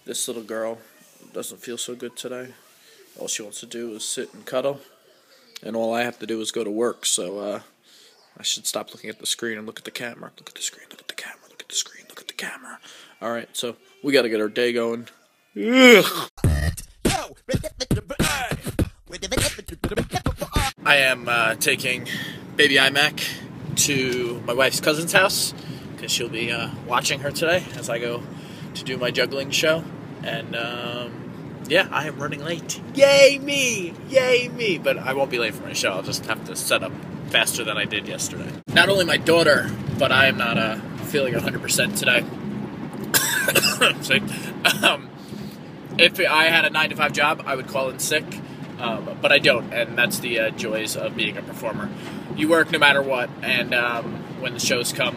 This little girl doesn't feel so good today. All she wants to do is sit and cuddle, and all I have to do is go to work, so I should stop looking at the screen and look at the camera. Look at the screen, look at the camera, look at the screen, look at the camera. Alright, so we gotta get our day going. Ugh. I am taking baby iMac to my wife's cousin's house, because she'll be watching her today as I go to do my juggling show. And yeah, I am running late. Yay me! Yay me! But I won't be late for my show. I'll just have to set up faster than I did yesterday. Not only my daughter, but I am not feeling 100% today. If I had a 9-to-5 job, I would call in sick, but I don't, and that's the joys of being a performer. You work no matter what, and when the shows come.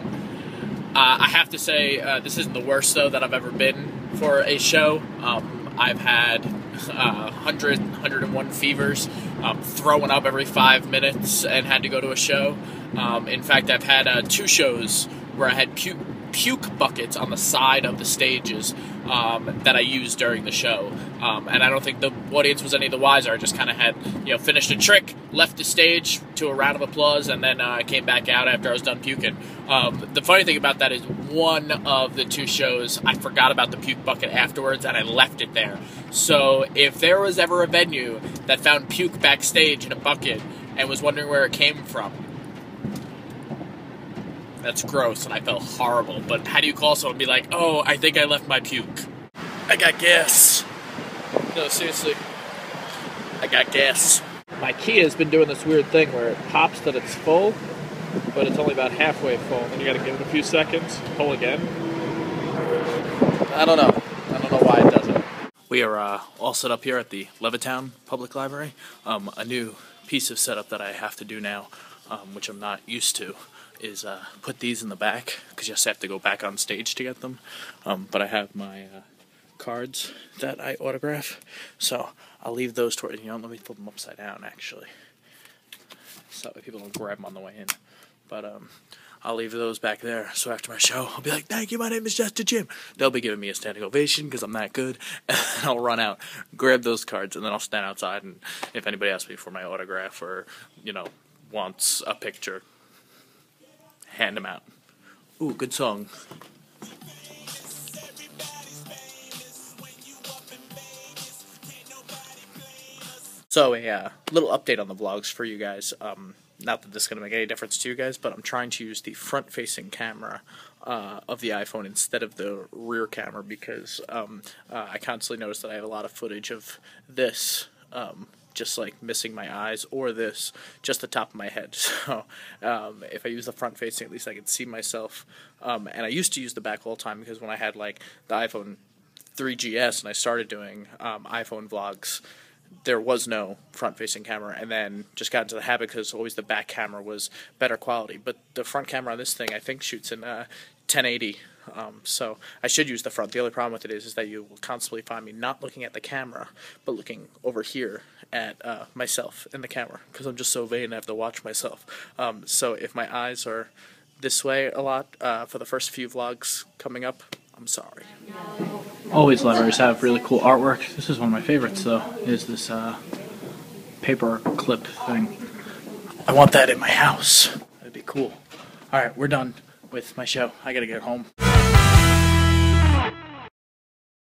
I have to say, this isn't the worst, though, that I've ever been for a show. I've had 101 fevers, throwing up every 5 minutes, and had to go to a show. In fact, I've had 2 shows where I had puke buckets on the side of the stages that I used during the show. And I don't think the audience was any the wiser. I just kind of had, finished a trick, left the stage to a round of applause, and then I came back out after I was done puking. The funny thing about that is one of the 2 shows, I forgot about the puke bucket afterwards, and I left it there. So if there was ever a venue that found puke backstage in a bucket and was wondering where it came from, that's gross, and I felt horrible. But how do you call someone and be like, oh, I think I left my puke? I got gas. No, seriously. I got gas. My Kia's been doing this weird thing where it pops that it's full, but it's only about halfway full. Then you gotta give it a few seconds, pull again. I don't know. I don't know why it does it. We are all set up here at the Levittown Public Library. A new piece of setup that I have to do now, which I'm not used to, is put these in the back, because you just have to go back on stage to get them. But I have my cards that I autograph, so I'll leave those toward, let me flip them upside down, actually, so that way people don't grab them on the way in. But I'll leave those back there, so after my show, I'll be like, thank you, my name is Just a Jim. They'll be giving me a standing ovation, because I'm that good, and I'll run out, grab those cards, and then I'll stand outside, and if anybody asks me for my autograph, or, wants a picture, hand them out. Ooh, good song. So a little update on the vlogs for you guys. Not that this is going to make any difference to you guys, but I'm trying to use the front-facing camera of the iPhone instead of the rear camera, because I constantly notice that I have a lot of footage of this just like missing my eyes, or this, just the top of my head. So if I use the front facing, at least I can see myself. And I used to use the back all the time, because when I had like the iPhone 3GS and I started doing iPhone vlogs, there was no front facing camera, and then just got into the habit because always the back camera was better quality. But the front camera on this thing, I think, shoots in 1080. So I should use the front. The only problem with it is that you will constantly find me not looking at the camera, but looking over here at myself in the camera, because I'm just so vain I have to watch myself. So if my eyes are this way a lot for the first few vlogs coming up, I'm sorry. Always libraries have really cool artwork. This is one of my favorites, though, is this paper clip thing. I want that in my house. That'd be cool. Alright, we're done with my show. I gotta get home.